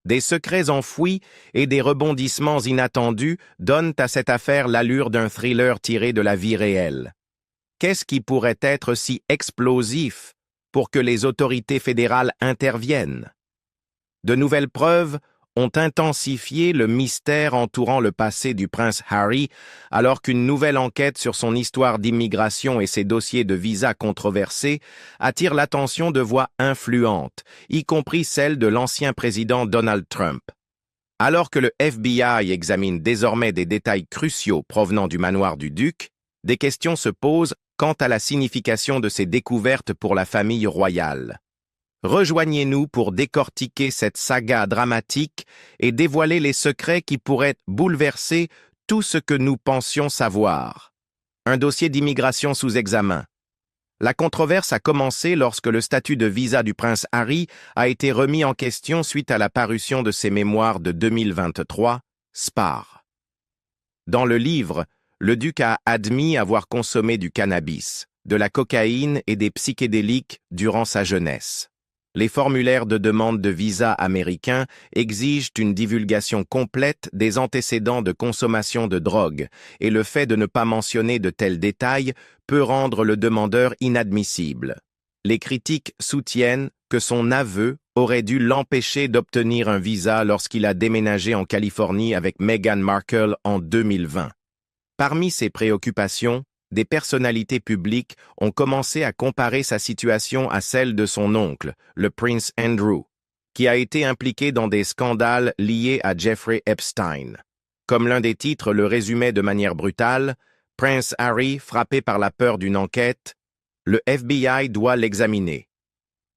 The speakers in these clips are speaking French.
Des secrets enfouis et des rebondissements inattendus donnent à cette affaire l'allure d'un thriller tiré de la vie réelle. Qu'est-ce qui pourrait être si explosif pour que les autorités fédérales interviennent? De nouvelles preuves ont intensifié le mystère entourant le passé du prince Harry, alors qu'une nouvelle enquête sur son histoire d'immigration et ses dossiers de visa controversés attire l'attention de voix influentes, y compris celle de l'ancien président Donald Trump. Alors que le FBI examine désormais des détails cruciaux provenant du manoir du duc, des questions se posent quant à la signification de ces découvertes pour la famille royale. Rejoignez-nous pour décortiquer cette saga dramatique et dévoiler les secrets qui pourraient bouleverser tout ce que nous pensions savoir. Un dossier d'immigration sous examen. La controverse a commencé lorsque le statut de visa du prince Harry a été remis en question suite à la parution de ses mémoires de 2023, Spare. Dans le livre, le duc a admis avoir consommé du cannabis, de la cocaïne et des psychédéliques durant sa jeunesse. Les formulaires de demande de visa américains exigent une divulgation complète des antécédents de consommation de drogue, et le fait de ne pas mentionner de tels détails peut rendre le demandeur inadmissible. Les critiques soutiennent que son aveu aurait dû l'empêcher d'obtenir un visa lorsqu'il a déménagé en Californie avec Meghan Markle en 2020. Parmi ses préoccupations, des personnalités publiques ont commencé à comparer sa situation à celle de son oncle, le prince Andrew, qui a été impliqué dans des scandales liés à Jeffrey Epstein. Comme l'un des titres le résumait de manière brutale, Prince Harry, frappé par la peur d'une enquête, le FBI doit l'examiner.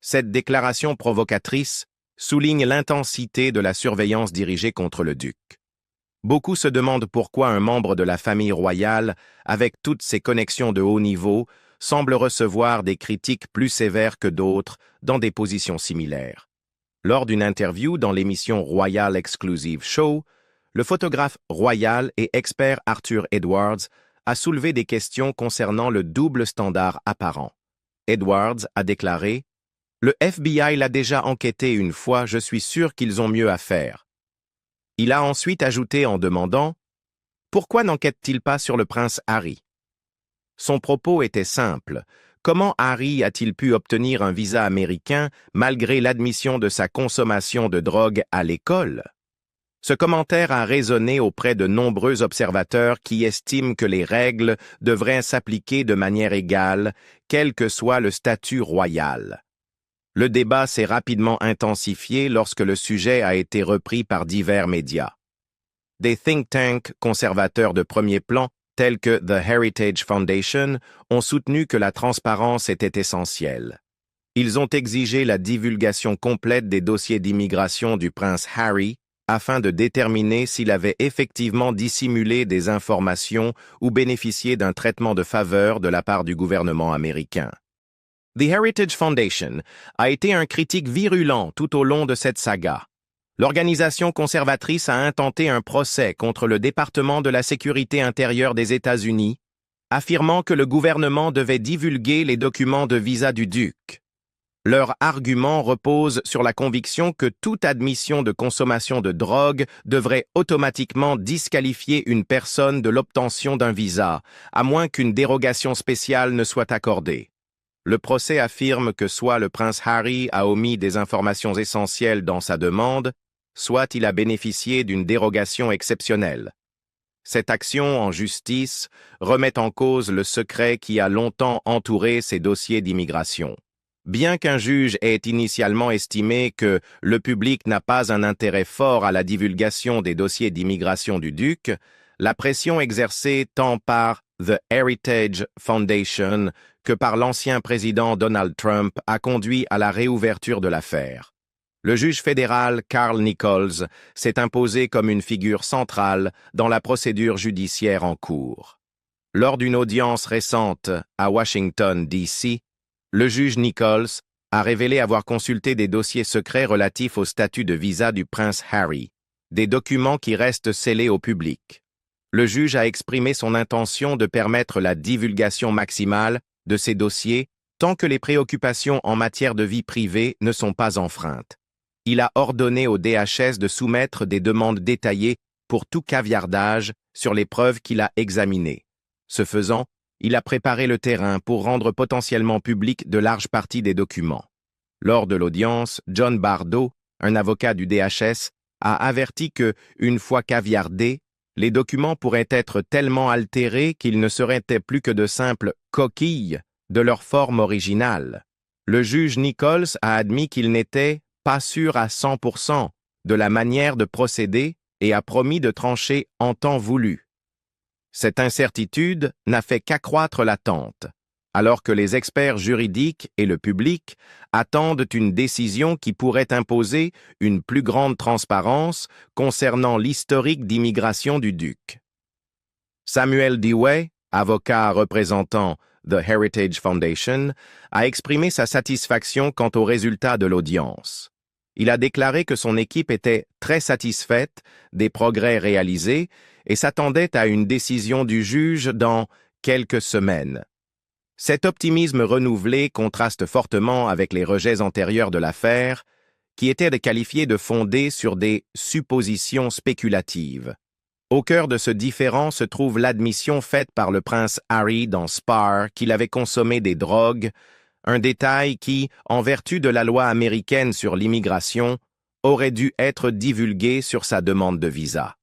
Cette déclaration provocatrice souligne l'intensité de la surveillance dirigée contre le duc. Beaucoup se demandent pourquoi un membre de la famille royale, avec toutes ses connexions de haut niveau, semble recevoir des critiques plus sévères que d'autres dans des positions similaires. Lors d'une interview dans l'émission Royal Exclusive Show, le photographe royal et expert Arthur Edwards a soulevé des questions concernant le double standard apparent. Edwards a déclaré « Le FBI l'a déjà enquêté une fois, je suis sûr qu'ils ont mieux à faire. » Il a ensuite ajouté en demandant « Pourquoi n'enquête-t-il pas sur le prince Harry ?» Son propos était simple. Comment Harry a-t-il pu obtenir un visa américain malgré l'admission de sa consommation de drogue à l'école? Ce commentaire a résonné auprès de nombreux observateurs qui estiment que les règles devraient s'appliquer de manière égale, quel que soit le statut royal. Le débat s'est rapidement intensifié lorsque le sujet a été repris par divers médias. Des think tanks conservateurs de premier plan, tels que The Heritage Foundation, ont soutenu que la transparence était essentielle. Ils ont exigé la divulgation complète des dossiers d'immigration du prince Harry afin de déterminer s'il avait effectivement dissimulé des informations ou bénéficié d'un traitement de faveur de la part du gouvernement américain. The Heritage Foundation a été un critique virulent tout au long de cette saga. L'organisation conservatrice a intenté un procès contre le département de la sécurité intérieure des États-Unis, affirmant que le gouvernement devait divulguer les documents de visa du duc. Leur argument repose sur la conviction que toute admission de consommation de drogue devrait automatiquement disqualifier une personne de l'obtention d'un visa, à moins qu'une dérogation spéciale ne soit accordée. Le procès affirme que soit le prince Harry a omis des informations essentielles dans sa demande, soit il a bénéficié d'une dérogation exceptionnelle. Cette action en justice remet en cause le secret qui a longtemps entouré ces dossiers d'immigration. Bien qu'un juge ait initialement estimé que le public n'a pas un intérêt fort à la divulgation des dossiers d'immigration du duc, la pression exercée tant par The Heritage Foundation que par l'ancien président Donald Trump a conduit à la réouverture de l'affaire. Le juge fédéral Carl Nichols s'est imposé comme une figure centrale dans la procédure judiciaire en cours. Lors d'une audience récente à Washington, D.C., le juge Nichols a révélé avoir consulté des dossiers secrets relatifs au statut de visa du prince Harry, des documents qui restent scellés au public. Le juge a exprimé son intention de permettre la divulgation maximale de ces dossiers tant que les préoccupations en matière de vie privée ne sont pas enfreintes. il a ordonné au DHS de soumettre des demandes détaillées pour tout caviardage sur les preuves qu'il a examinées. Ce faisant, il a préparé le terrain pour rendre potentiellement public de larges parties des documents. Lors de l'audience, John Bardo, un avocat du DHS, a averti que, une fois caviardés, les documents pourraient être tellement altérés qu'ils ne seraient plus que de simples coquilles de leur forme originale. Le juge Nichols a admis qu'il n'était pas sûr à 100% de la manière de procéder et a promis de trancher en temps voulu. Cette incertitude n'a fait qu'accroître l'attente, alors que les experts juridiques et le public attendent une décision qui pourrait imposer une plus grande transparence concernant l'historique d'immigration du duc. Samuel Dewey, avocat représentant The Heritage Foundation, a exprimé sa satisfaction quant aux résultats de l'audience. Il a déclaré que son équipe était très satisfaite des progrès réalisés et s'attendait à une décision du juge dans quelques semaines. Cet optimisme renouvelé contraste fortement avec les rejets antérieurs de l'affaire, qui étaient qualifiés de fondés sur des suppositions spéculatives. Au cœur de ce différend se trouve l'admission faite par le prince Harry dans Spar qu'il avait consommé des drogues, un détail qui, en vertu de la loi américaine sur l'immigration, aurait dû être divulgué sur sa demande de visa.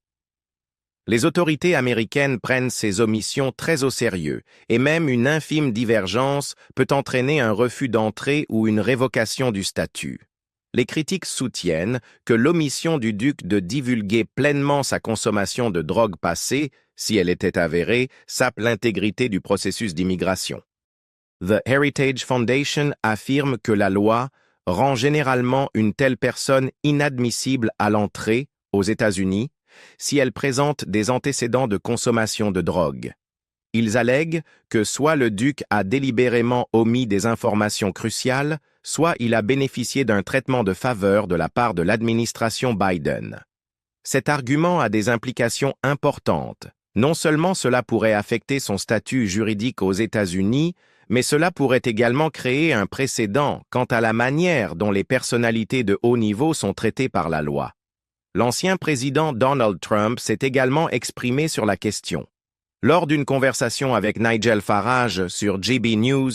Les autorités américaines prennent ces omissions très au sérieux, et même une infime divergence peut entraîner un refus d'entrée ou une révocation du statut. Les critiques soutiennent que l'omission du duc de divulguer pleinement sa consommation de drogue passée, si elle était avérée, sape l'intégrité du processus d'immigration. The Heritage Foundation affirme que la loi rend généralement une telle personne inadmissible à l'entrée aux États-Unis si elle présente des antécédents de consommation de drogue. Ils allèguent que soit le duc a délibérément omis des informations cruciales, soit il a bénéficié d'un traitement de faveur de la part de l'administration Biden. Cet argument a des implications importantes. Non seulement cela pourrait affecter son statut juridique aux États-Unis, mais cela pourrait également créer un précédent quant à la manière dont les personnalités de haut niveau sont traitées par la loi. L'ancien président Donald Trump s'est également exprimé sur la question. Lors d'une conversation avec Nigel Farage sur GB News,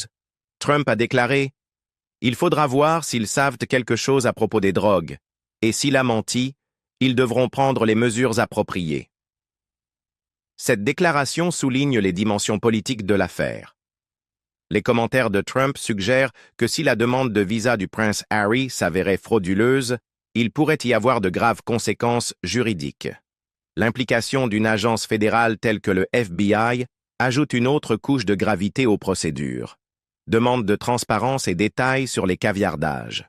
Trump a déclaré « Il faudra voir s'ils savent quelque chose à propos des drogues, et s'il a menti, ils devront prendre les mesures appropriées. » Cette déclaration souligne les dimensions politiques de l'affaire. Les commentaires de Trump suggèrent que si la demande de visa du prince Harry s'avérait frauduleuse, il pourrait y avoir de graves conséquences juridiques. L'implication d'une agence fédérale telle que le FBI ajoute une autre couche de gravité aux procédures. Demande de transparence et détails sur les caviardages.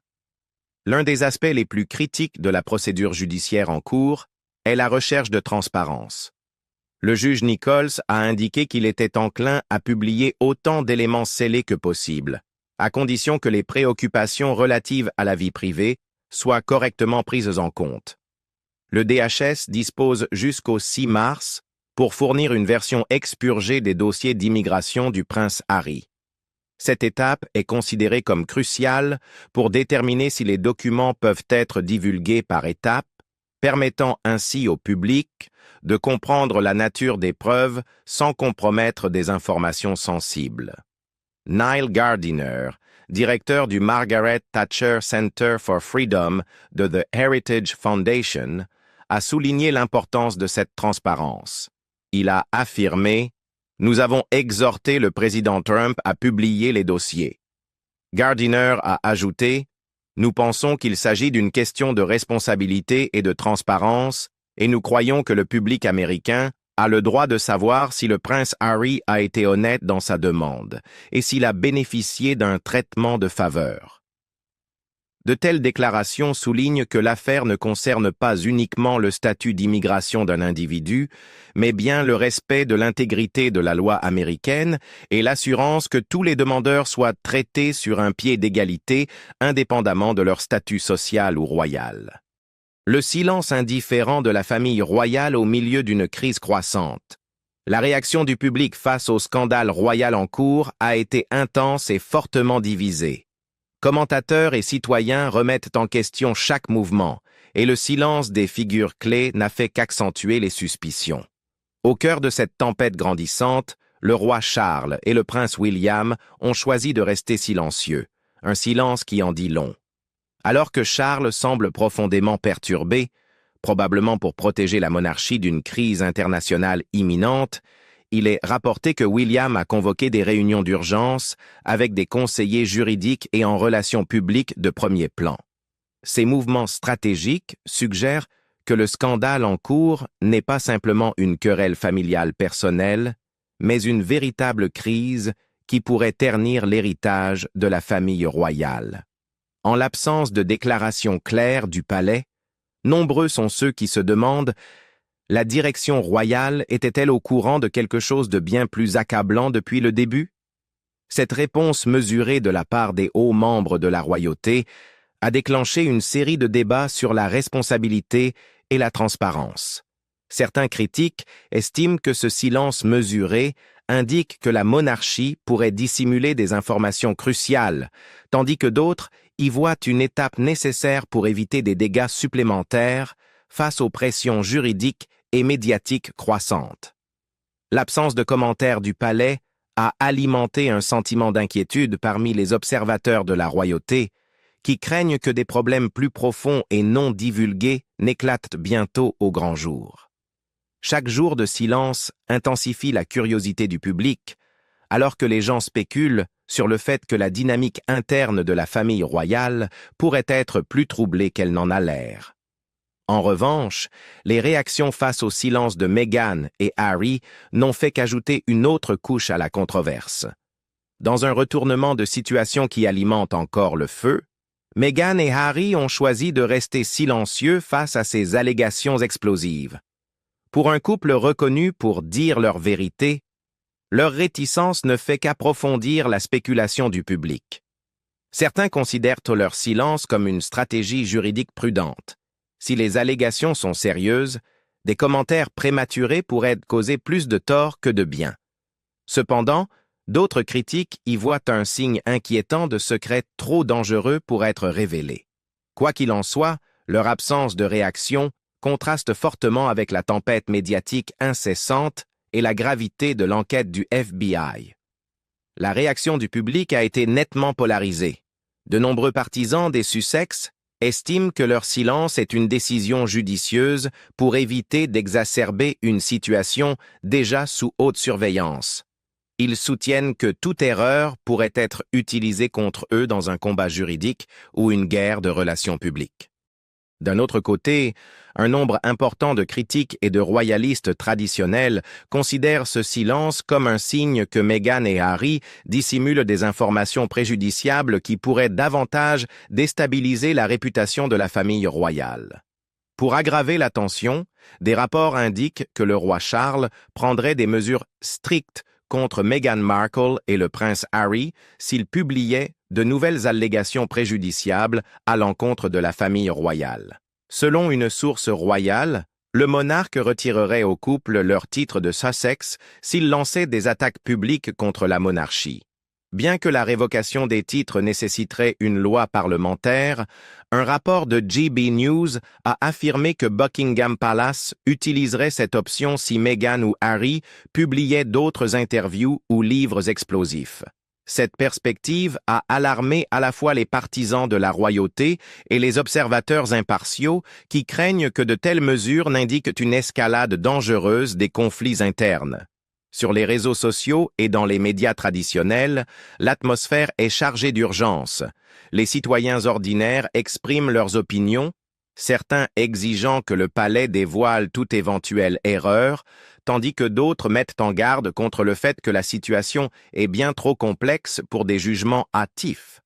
L'un des aspects les plus critiques de la procédure judiciaire en cours est la recherche de transparence. Le juge Nichols a indiqué qu'il était enclin à publier autant d'éléments scellés que possible, à condition que les préoccupations relatives à la vie privée soient correctement prises en compte. Le DHS dispose jusqu'au 6 mars pour fournir une version expurgée des dossiers d'immigration du prince Harry. Cette étape est considérée comme cruciale pour déterminer si les documents peuvent être divulgués par étapes, permettant ainsi au public de comprendre la nature des preuves sans compromettre des informations sensibles. Neil Gardiner, directeur du Margaret Thatcher Center for Freedom de The Heritage Foundation, a souligné l'importance de cette transparence. Il a affirmé « Nous avons exhorté le président Trump à publier les dossiers. » Gardiner a ajouté « Nous pensons qu'il s'agit d'une question de responsabilité et de transparence, et nous croyons que le public américain a le droit de savoir si le prince Harry a été honnête dans sa demande et s'il a bénéficié d'un traitement de faveur. » De telles déclarations soulignent que l'affaire ne concerne pas uniquement le statut d'immigration d'un individu, mais bien le respect de l'intégrité de la loi américaine et l'assurance que tous les demandeurs soient traités sur un pied d'égalité, indépendamment de leur statut social ou royal. Le silence indifférent de la famille royale au milieu d'une crise croissante. La réaction du public face au scandale royal en cours a été intense et fortement divisée. Commentateurs et citoyens remettent en question chaque mouvement, et le silence des figures clés n'a fait qu'accentuer les suspicions. Au cœur de cette tempête grandissante, le roi Charles et le prince William ont choisi de rester silencieux, un silence qui en dit long. Alors que Charles semble profondément perturbé, probablement pour protéger la monarchie d'une crise internationale imminente, il est rapporté que William a convoqué des réunions d'urgence avec des conseillers juridiques et en relations publiques de premier plan. Ces mouvements stratégiques suggèrent que le scandale en cours n'est pas simplement une querelle familiale personnelle, mais une véritable crise qui pourrait ternir l'héritage de la famille royale. En l'absence de déclaration claire du palais, nombreux sont ceux qui se demandent: la direction royale était-elle au courant de quelque chose de bien plus accablant depuis le début? Cette réponse mesurée de la part des hauts membres de la royauté a déclenché une série de débats sur la responsabilité et la transparence. Certains critiques estiment que ce silence mesuré indique que la monarchie pourrait dissimuler des informations cruciales, tandis que d'autres y voient une étape nécessaire pour éviter des dégâts supplémentaires face aux pressions juridiques et médiatiques croissantes. L'absence de commentaires du palais a alimenté un sentiment d'inquiétude parmi les observateurs de la royauté, qui craignent que des problèmes plus profonds et non divulgués n'éclatent bientôt au grand jour. Chaque jour de silence intensifie la curiosité du public, alors que les gens spéculent sur le fait que la dynamique interne de la famille royale pourrait être plus troublée qu'elle n'en a l'air. En revanche, les réactions face au silence de Meghan et Harry n'ont fait qu'ajouter une autre couche à la controverse. Dans un retournement de situation qui alimente encore le feu, Meghan et Harry ont choisi de rester silencieux face à ces allégations explosives. Pour un couple reconnu pour dire leur vérité, leur réticence ne fait qu'approfondir la spéculation du public. Certains considèrent leur silence comme une stratégie juridique prudente. Si les allégations sont sérieuses, des commentaires prématurés pourraient causer plus de tort que de bien. Cependant, d'autres critiques y voient un signe inquiétant de secrets trop dangereux pour être révélés. Quoi qu'il en soit, leur absence de réaction contraste fortement avec la tempête médiatique incessante et la gravité de l'enquête du FBI. La réaction du public a été nettement polarisée. De nombreux partisans des Sussex estiment que leur silence est une décision judicieuse pour éviter d'exacerber une situation déjà sous haute surveillance. Ils soutiennent que toute erreur pourrait être utilisée contre eux dans un combat juridique ou une guerre de relations publiques. D'un autre côté, un nombre important de critiques et de royalistes traditionnels considèrent ce silence comme un signe que Meghan et Harry dissimulent des informations préjudiciables qui pourraient davantage déstabiliser la réputation de la famille royale. Pour aggraver la tension, des rapports indiquent que le roi Charles prendrait des mesures strictes contre Meghan Markle et le prince Harry s'ils publiaient de nouvelles allégations préjudiciables à l'encontre de la famille royale. Selon une source royale, le monarque retirerait au couple leur titre de Sussex s'il lançait des attaques publiques contre la monarchie. Bien que la révocation des titres nécessiterait une loi parlementaire, un rapport de GB News a affirmé que Buckingham Palace utiliserait cette option si Meghan ou Harry publiaient d'autres interviews ou livres explosifs. Cette perspective a alarmé à la fois les partisans de la royauté et les observateurs impartiaux qui craignent que de telles mesures n'indiquent une escalade dangereuse des conflits internes. Sur les réseaux sociaux et dans les médias traditionnels, l'atmosphère est chargée d'urgence. Les citoyens ordinaires expriment leurs opinions, certains exigeant que le palais dévoile toute éventuelle erreur, tandis que d'autres mettent en garde contre le fait que la situation est bien trop complexe pour des jugements hâtifs.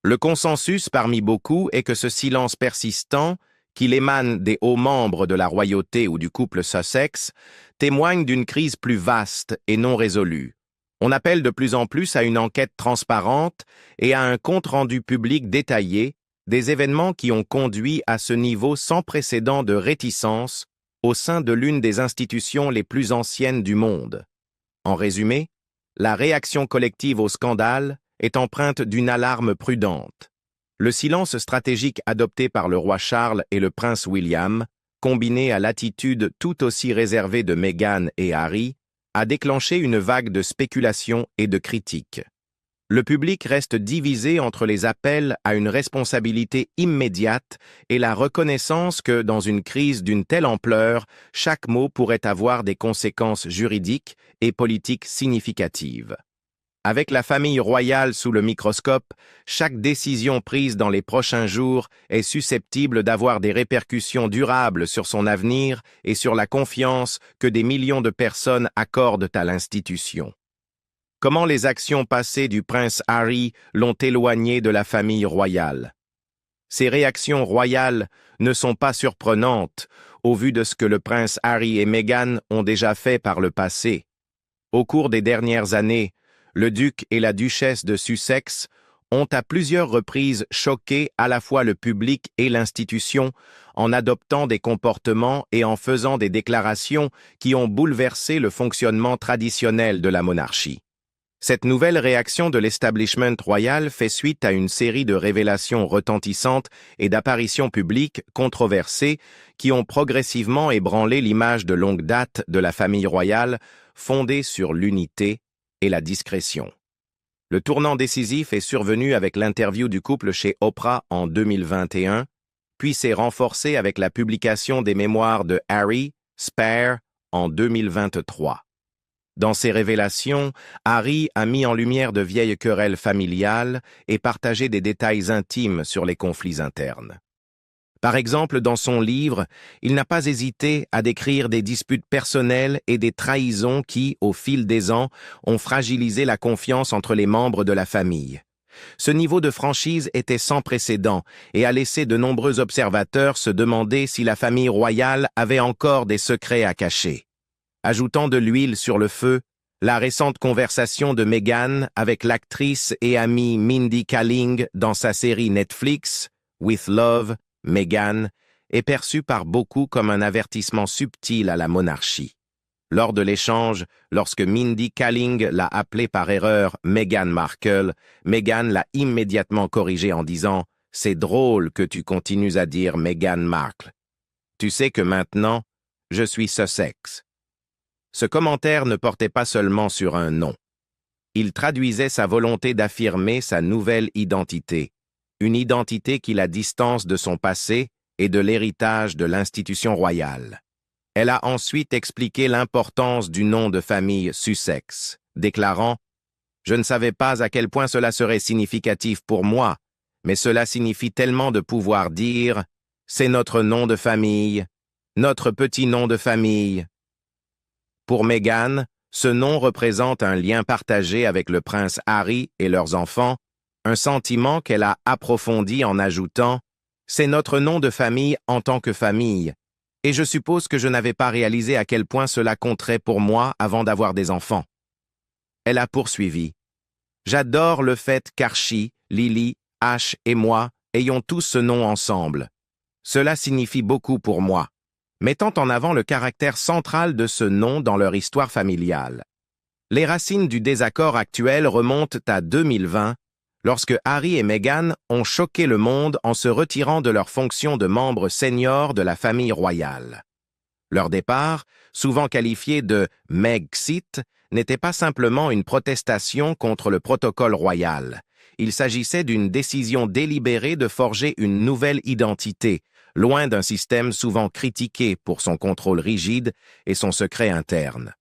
Le consensus parmi beaucoup est que ce silence persistant, qu'il émane des hauts membres de la royauté ou du couple Sussex, témoigne d'une crise plus vaste et non résolue. On appelle de plus en plus à une enquête transparente et à un compte-rendu public détaillé des événements qui ont conduit à ce niveau sans précédent de réticence au sein de l'une des institutions les plus anciennes du monde. En résumé, la réaction collective au scandale est empreinte d'une alarme prudente. Le silence stratégique adopté par le roi Charles et le prince William, combiné à l'attitude tout aussi réservée de Meghan et Harry, a déclenché une vague de spéculation et de critiques. Le public reste divisé entre les appels à une responsabilité immédiate et la reconnaissance que, dans une crise d'une telle ampleur, chaque mot pourrait avoir des conséquences juridiques et politiques significatives. Avec la famille royale sous le microscope, chaque décision prise dans les prochains jours est susceptible d'avoir des répercussions durables sur son avenir et sur la confiance que des millions de personnes accordent à l'institution. Comment les actions passées du prince Harry l'ont éloigné de la famille royale? Ces réactions royales ne sont pas surprenantes au vu de ce que le prince Harry et Meghan ont déjà fait par le passé. Au cours des dernières années, le duc et la duchesse de Sussex ont à plusieurs reprises choqué à la fois le public et l'institution en adoptant des comportements et en faisant des déclarations qui ont bouleversé le fonctionnement traditionnel de la monarchie. Cette nouvelle réaction de l'establishment royal fait suite à une série de révélations retentissantes et d'apparitions publiques controversées qui ont progressivement ébranlé l'image de longue date de la famille royale fondée sur l'unité et la discrétion. Le tournant décisif est survenu avec l'interview du couple chez Oprah en 2021, puis s'est renforcé avec la publication des mémoires de Harry, Spare, en 2023. Dans ces révélations, Harry a mis en lumière de vieilles querelles familiales et partagé des détails intimes sur les conflits internes. Par exemple, dans son livre, il n'a pas hésité à décrire des disputes personnelles et des trahisons qui, au fil des ans, ont fragilisé la confiance entre les membres de la famille. Ce niveau de franchise était sans précédent et a laissé de nombreux observateurs se demander si la famille royale avait encore des secrets à cacher. Ajoutant de l'huile sur le feu, la récente conversation de Meghan avec l'actrice et amie Mindy Kaling dans sa série Netflix, With Love, Meghan, est perçue par beaucoup comme un avertissement subtil à la monarchie. Lors de l'échange, lorsque Mindy Kaling l'a appelée par erreur Meghan Markle, Meghan l'a immédiatement corrigée en disant « C'est drôle que tu continues à dire Meghan Markle. Tu sais que maintenant, je suis Sussex. » Ce commentaire ne portait pas seulement sur un nom. Il traduisait sa volonté d'affirmer sa nouvelle identité, une identité qui la distance de son passé et de l'héritage de l'institution royale. Elle a ensuite expliqué l'importance du nom de famille Sussex, déclarant « Je ne savais pas à quel point cela serait significatif pour moi, mais cela signifie tellement de pouvoir dire « C'est notre nom de famille, notre petit nom de famille ». Pour Meghan, ce nom représente un lien partagé avec le prince Harry et leurs enfants, un sentiment qu'elle a approfondi en ajoutant « C'est notre nom de famille en tant que famille, et je suppose que je n'avais pas réalisé à quel point cela compterait pour moi avant d'avoir des enfants. » Elle a poursuivi « J'adore le fait qu'Archie, Lily, Ash et moi ayons tous ce nom ensemble. Cela signifie beaucoup pour moi, mettant en avant le caractère central de ce nom dans leur histoire familiale. Les racines du désaccord actuel remontent à 2020, lorsque Harry et Meghan ont choqué le monde en se retirant de leur fonction de membres seniors de la famille royale. Leur départ, souvent qualifié de « Megxit », n'était pas simplement une protestation contre le protocole royal. Il s'agissait d'une décision délibérée de forger une nouvelle identité, loin d'un système souvent critiqué pour son contrôle rigide et son secret interne.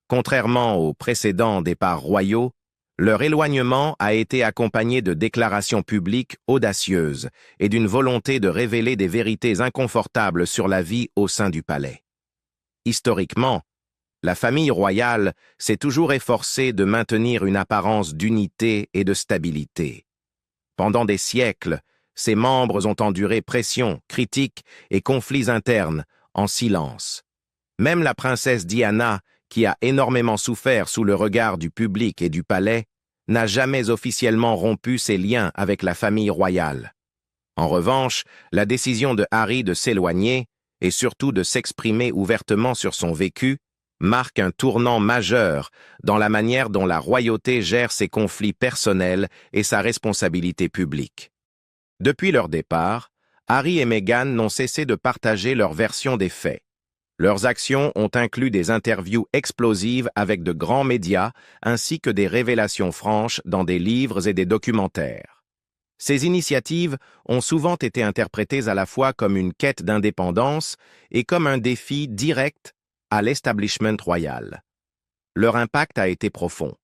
Contrairement aux précédents départs royaux, leur éloignement a été accompagné de déclarations publiques audacieuses et d'une volonté de révéler des vérités inconfortables sur la vie au sein du palais. Historiquement, la famille royale s'est toujours efforcée de maintenir une apparence d'unité et de stabilité. Pendant des siècles, ses membres ont enduré pressions, critiques et conflits internes en silence. Même la princesse Diana, qui a énormément souffert sous le regard du public et du palais, n'a jamais officiellement rompu ses liens avec la famille royale. En revanche, la décision de Harry de s'éloigner, et surtout de s'exprimer ouvertement sur son vécu, marque un tournant majeur dans la manière dont la royauté gère ses conflits personnels et sa responsabilité publique. Depuis leur départ, Harry et Meghan n'ont cessé de partager leur version des faits. Leurs actions ont inclus des interviews explosives avec de grands médias ainsi que des révélations franches dans des livres et des documentaires. Ces initiatives ont souvent été interprétées à la fois comme une quête d'indépendance et comme un défi direct à l'establishment royal. Leur impact a été profond.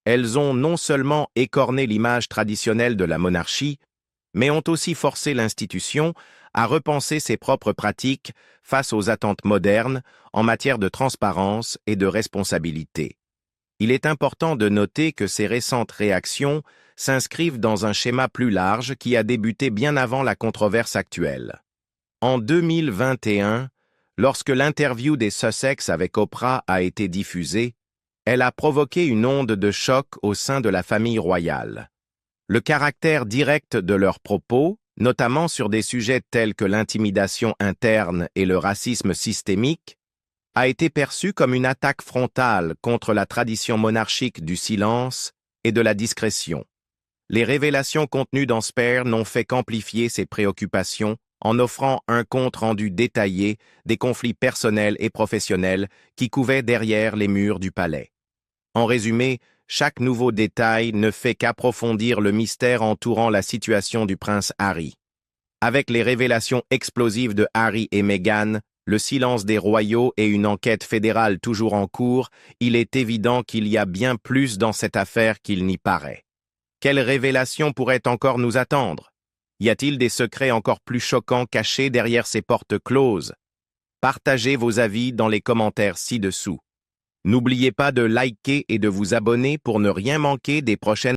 Elles ont non seulement écorné l'image traditionnelle de la monarchie, mais ont aussi forcé l'institution à repenser ses propres pratiques face aux attentes modernes en matière de transparence et de responsabilité. Il est important de noter que ces récentes réactions s'inscrivent dans un schéma plus large qui a débuté bien avant la controverse actuelle. En 2021, lorsque l'interview des Sussex avec Oprah a été diffusée, elle a provoqué une onde de choc au sein de la famille royale. Le caractère direct de leurs propos, notamment sur des sujets tels que l'intimidation interne et le racisme systémique, a été perçu comme une attaque frontale contre la tradition monarchique du silence et de la discrétion. Les révélations contenues dans Spare n'ont fait qu'amplifier ces préoccupations en offrant un compte-rendu détaillé des conflits personnels et professionnels qui couvaient derrière les murs du palais. En résumé, chaque nouveau détail ne fait qu'approfondir le mystère entourant la situation du prince Harry. Avec les révélations explosives de Harry et Meghan, le silence des royaux et une enquête fédérale toujours en cours, il est évident qu'il y a bien plus dans cette affaire qu'il n'y paraît. Quelles révélations pourraient encore nous attendre? Y a-t-il des secrets encore plus choquants cachés derrière ces portes closes? Partagez vos avis dans les commentaires ci-dessous. N'oubliez pas de liker et de vous abonner pour ne rien manquer des prochaines